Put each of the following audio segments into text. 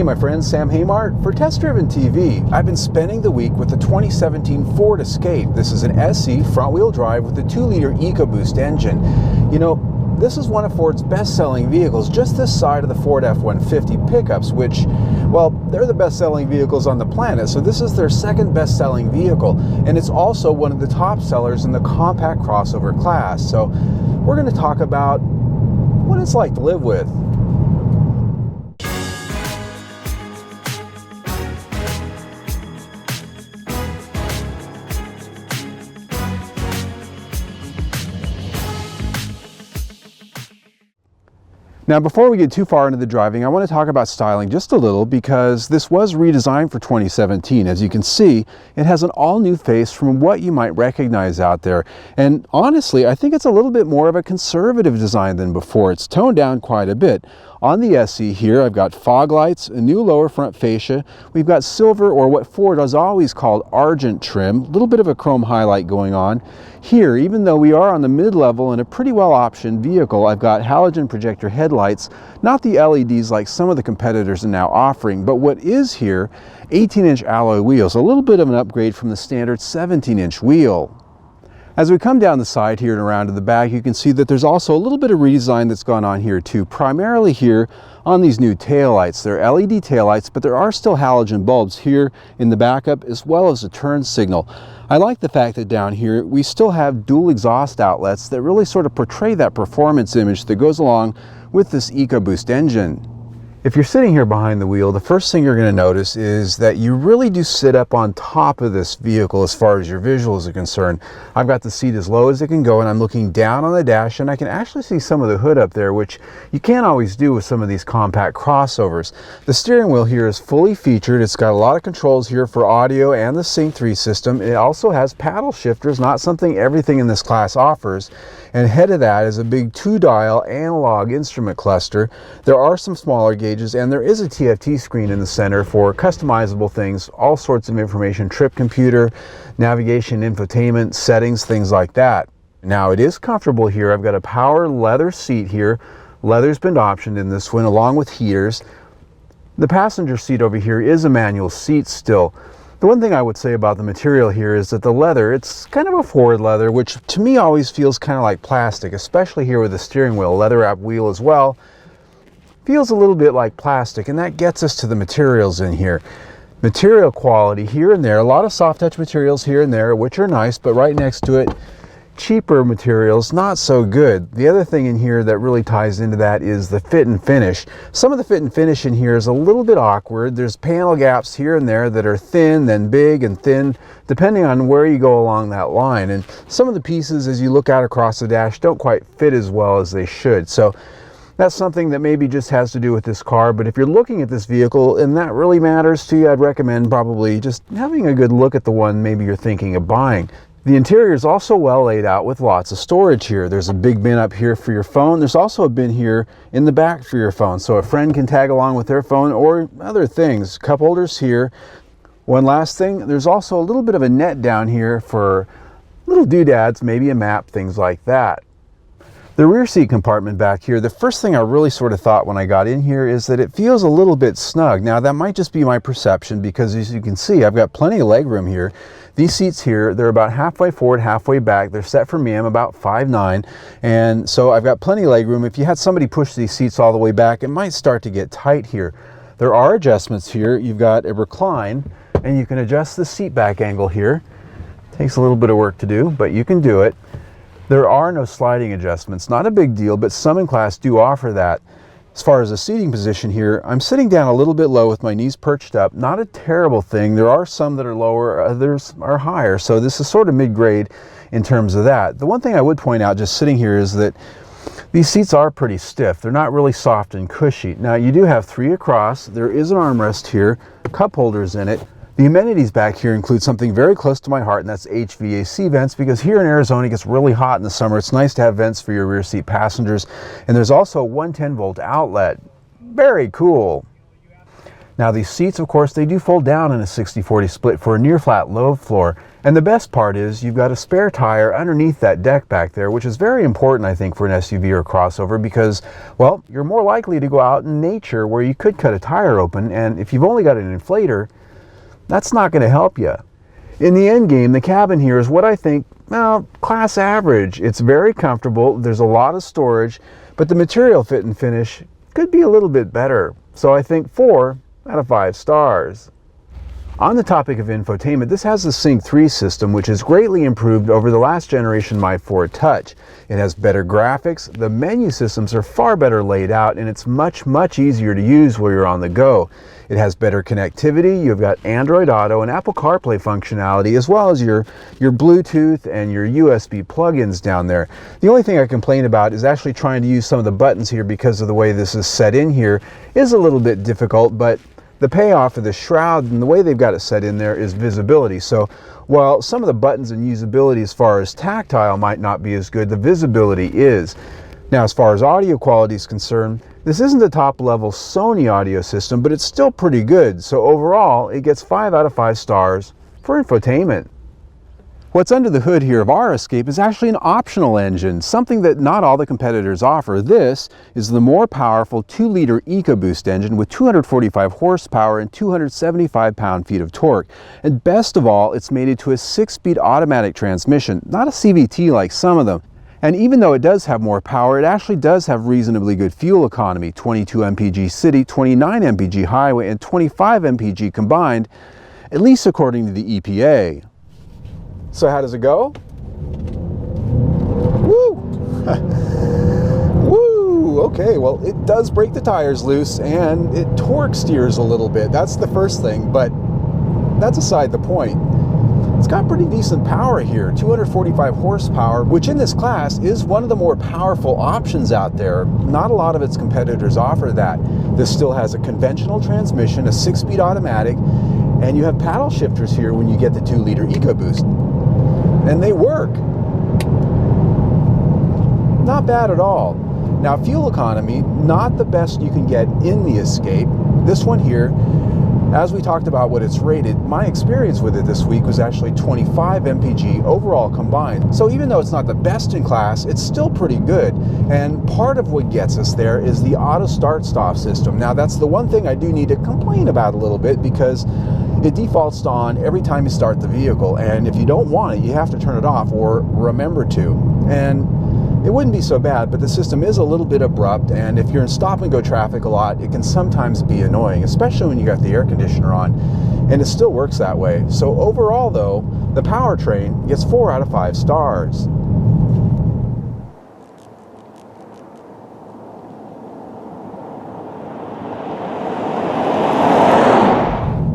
Hey my friends, Sam Haymart for Test Driven TV. I've been spending the week with the 2017 Ford Escape. This is an SE front-wheel drive with a 2-liter EcoBoost engine. You know, this is one of Ford's best-selling vehicles, just this side of the Ford F-150 pickups, which, well, they're the best-selling vehicles on the planet, so this is their second best-selling vehicle, and it's also one of the top sellers in the compact crossover class. So we're going to talk about what it's like to live with. Now, before we get too far into the driving, I want to talk about styling just a little because this was redesigned for 2017. As you can see, it has an all-new face from what you might recognize out there. And honestly, I think it's a little bit more of a conservative design than before. It's toned down quite a bit. On the SE here, I've got fog lights, a new lower front fascia. We've got silver, or what Ford has always called argent trim, a little bit of a chrome highlight going on. Here, even though we are on the mid-level and a pretty well-optioned vehicle, I've got halogen projector headlights, not the LEDs like some of the competitors are now offering, but what is here, 18-inch alloy wheels, a little bit of an upgrade from the standard 17-inch wheel. As we come down the side here and around to the back, you can see that there's also a little bit of redesign that's gone on here too, primarily here on these new taillights. They're LED taillights, but there are still halogen bulbs here in the backup as well as a turn signal. I like the fact that down here we still have dual exhaust outlets that really sort of portray that performance image that goes along with this EcoBoost engine. If you're sitting here behind the wheel, the first thing you're going to notice is that you really do sit up on top of this vehicle as far as your visuals are concerned. I've got the seat as low as it can go and I'm looking down on the dash and I can actually see some of the hood up there, which you can't always do with some of these compact crossovers. The steering wheel here is fully featured. It's got a lot of controls here for audio and the Sync 3 system. It also has paddle shifters, not something everything in this class offers. And ahead of that is a big 2-dial analog instrument cluster. There are some smaller gauges and there is a TFT screen in the center for customizable things, all sorts of information, trip computer, navigation, infotainment, settings, things like that. Now it is comfortable here. I've got a power leather seat here. Leather's been optioned in this one along with heaters. The passenger seat over here is a manual seat still. The one thing I would say about the material here is that the leather, it's kind of a Ford leather, which to me always feels kind of like plastic, especially here with the steering wheel, leather wrap wheel as well. Feels a little bit like plastic, and that gets us to the materials in here. Material quality here and there, a lot of soft touch materials here and there, which are nice, but right next to it, cheaper materials, not so good. The other thing in here that really ties into that is the fit and finish. Some of the fit and finish in here is a little bit awkward. There's panel gaps here and there that are thin, then big and thin, depending on where you go along that line. And some of the pieces, as you look out across the dash, don't quite fit as well as they should. So that's something that maybe just has to do with this car, but if you're looking at this vehicle and that really matters to you, I'd recommend probably just having a good look at the one maybe you're thinking of buying. The interior is also well laid out with lots of storage here. There's a big bin up here for your phone. There's also a bin here in the back for your phone, so a friend can tag along with their phone or other things. Cup holders here. One last thing, there's also a little bit of a net down here for little doodads, maybe a map, things like that. The rear seat compartment back here, the first thing I really sort of thought when I got in here is that it feels a little bit snug. Now that might just be my perception because as you can see, I've got plenty of leg room here. These seats here, they're about halfway forward, halfway back. They're set for me, I'm about 5'9", and so I've got plenty of leg room. If you had somebody push these seats all the way back, it might start to get tight here. There are adjustments here. You've got a recline, and you can adjust the seat back angle here. Takes a little bit of work to do, but you can do it. There are no sliding adjustments, not a big deal, but some in class do offer that. As far as the seating position here, I'm sitting down a little bit low with my knees perched up. Not a terrible thing. There are some that are lower, others are higher, so this is sort of mid-grade in terms of that. The one thing I would point out just sitting here is that these seats are pretty stiff. They're not really soft and cushy. Now you do have 3 across. There is an armrest here, cup holders in it. The amenities back here include something very close to my heart, and that's HVAC vents, because here in Arizona it gets really hot in the summer. It's nice to have vents for your rear seat passengers. And there's also a 110-volt outlet. Very cool. Now these seats, of course, they do fold down in a 60-40 split for a near flat low floor. And the best part is you've got a spare tire underneath that deck back there, which is very important, I think, for an SUV or crossover because, well, you're more likely to go out in nature where you could cut a tire open, and if you've only got an inflator, that's not going to help you. In the end game, the cabin here is what I think, well, class average. It's very comfortable, there's a lot of storage, but the material fit and finish could be a little bit better. So I think 4 out of 5 stars. On the topic of infotainment, this has the Sync 3 system, which is greatly improved over the last generation My 4 Touch. It has better graphics, the menu systems are far better laid out, and it's much easier to use while you're on the go. It has better connectivity, you've got Android Auto and Apple CarPlay functionality, as well as your Bluetooth and your USB plugins down there. The only thing I complain about is actually trying to use some of the buttons here because of the way this is set in here is a little bit difficult, but the payoff of the shroud and the way they've got it set in there is visibility. So while some of the buttons and usability as far as tactile might not be as good, the visibility is. Now, as far as audio quality is concerned, this isn't the top level Sony audio system, but it's still pretty good. So overall, it gets 5 out of 5 stars for infotainment. What's under the hood here of our Escape is actually an optional engine, something that not all the competitors offer. This is the more powerful 2-liter EcoBoost engine with 245 horsepower and 275 pound-feet of torque. And best of all, it's mated to a 6-speed automatic transmission, not a CVT like some of them. And even though it does have more power, it actually does have reasonably good fuel economy, 22 mpg city, 29 mpg highway, and 25 mpg combined, at least according to the EPA. So how does it go? Woo! Woo! Okay, well, it does break the tires loose and it torque steers a little bit. That's the first thing, but that's aside the point. It's got pretty decent power here, 245 horsepower, which in this class is one of the more powerful options out there. Not a lot of its competitors offer that. This still has a conventional transmission, a 6-speed automatic, and you have paddle shifters here when you get the 2-liter EcoBoost. And they work. Not bad at all. Now, fuel economy, not the best you can get in the Escape. This one here, as we talked about what it's rated, my experience with it this week was actually 25 mpg overall combined. So even though it's not the best in class, it's still pretty good. And part of what gets us there is the auto start-stop system. Now, that's the one thing I do need to complain about a little bit because it defaults to on every time you start the vehicle, and if you don't want it, you have to turn it off or remember to. And it wouldn't be so bad, but the system is a little bit abrupt, and if you're in stop-and-go traffic a lot, it can sometimes be annoying, especially when you got the air conditioner on, and it still works that way. So overall, though, the powertrain gets 4 out of 5 stars.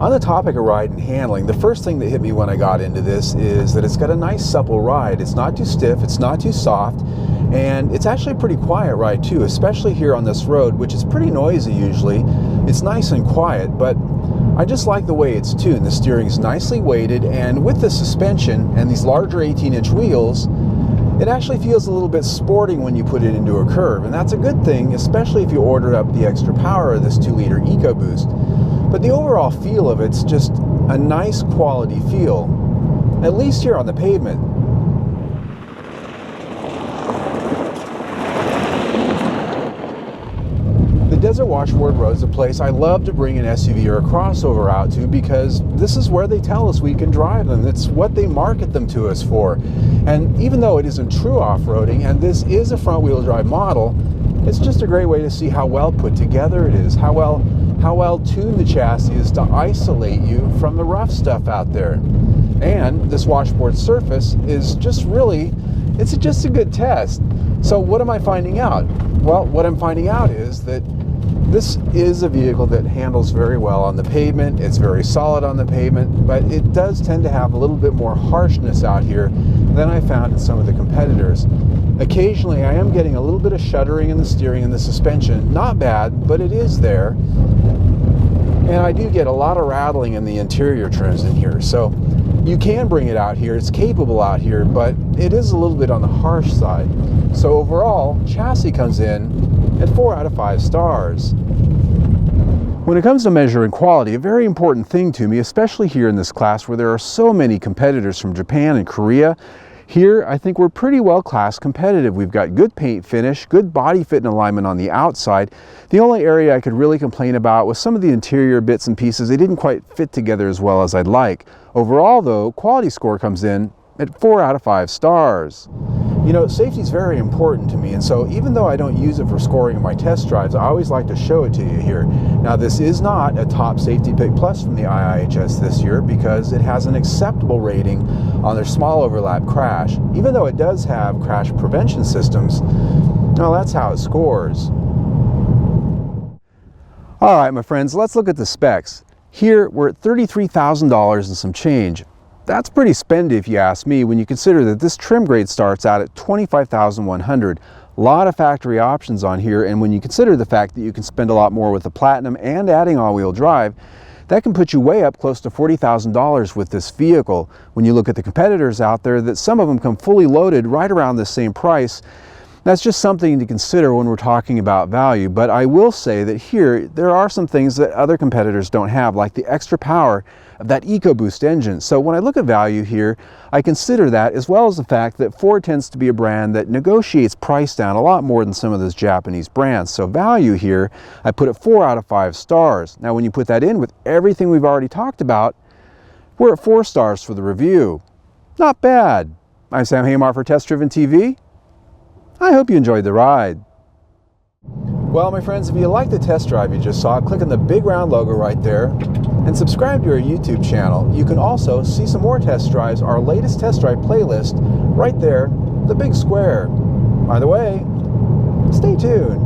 On the topic of ride and handling, the first thing that hit me when I got into this is that it's got a nice supple ride. It's not too stiff, it's not too soft, and it's actually a pretty quiet ride too, especially here on this road, which is pretty noisy usually. It's nice and quiet, but I just like the way it's tuned. The steering is nicely weighted, and with the suspension and these larger 18-inch wheels, it actually feels a little bit sporting when you put it into a curve, and that's a good thing, especially if you order up the extra power of this 2-liter EcoBoost. But the overall feel of it's just a nice quality feel, at least here on the pavement. The Desert Washboard Road is a place I love to bring an SUV or a crossover out to because this is where they tell us we can drive them. It's what they market them to us for. And even though it isn't true off-roading, and this is a front-wheel drive model, it's just a great way to see how well put together it is, how well tuned the chassis is to isolate you from the rough stuff out there. And this washboard surface is just really, it's just a good test. So what am I finding out? Well, what I'm finding out is that this is a vehicle that handles very well on the pavement. It's very solid on the pavement, but it does tend to have a little bit more harshness out here than I found in some of the competitors. Occasionally, I am getting a little bit of shuddering in the steering and the suspension. Not bad, but it is there. And I do get a lot of rattling in the interior trims in here. So you can bring it out here. It's capable out here, but it is a little bit on the harsh side. So overall, chassis comes in at 4 out of 5 stars. When it comes to measuring quality, a very important thing to me, especially here in this class where there are so many competitors from Japan and Korea, here I think we're pretty well class competitive. We've got good paint finish, good body fit and alignment on the outside. The only area I could really complain about was some of the interior bits and pieces. They didn't quite fit together as well as I'd like. Overall though, quality score comes in at 4 out of 5 stars. You know, safety is very important to me, and so even though I don't use it for scoring in my test drives, I always like to show it to you here. Now, this is not a top safety pick plus from the IIHS this year because it has an acceptable rating on their small overlap crash. Even though it does have crash prevention systems, well, that's how it scores. All right, my friends, let's look at the specs. Here, we're at $33,000 and some change. That's pretty spendy if you ask me when you consider that this trim grade starts out at $25,100. A lot of factory options on here, and when you consider the fact that you can spend a lot more with the Platinum and adding all-wheel drive, that can put you way up close to $40,000 with this vehicle. When you look at the competitors out there, that some of them come fully loaded right around the same price. That's just something to consider when we're talking about value, but I will say that here there are some things that other competitors don't have, like the extra power of that EcoBoost engine. So when I look at value here, I consider that, as well as the fact that Ford tends to be a brand that negotiates price down a lot more than some of those Japanese brands. So value here, I put it 4 out of 5 stars. Now when you put that in with everything we've already talked about, we're at 4 stars for the review. Not bad. I'm Sam Hamar for Test Driven TV. I hope you enjoyed the ride. Well, my friends, if you like the test drive you just saw, click on the big round logo right there and subscribe to our YouTube channel. You can also see some more test drives, our latest test drive playlist, right there, the big square. By the way, stay tuned.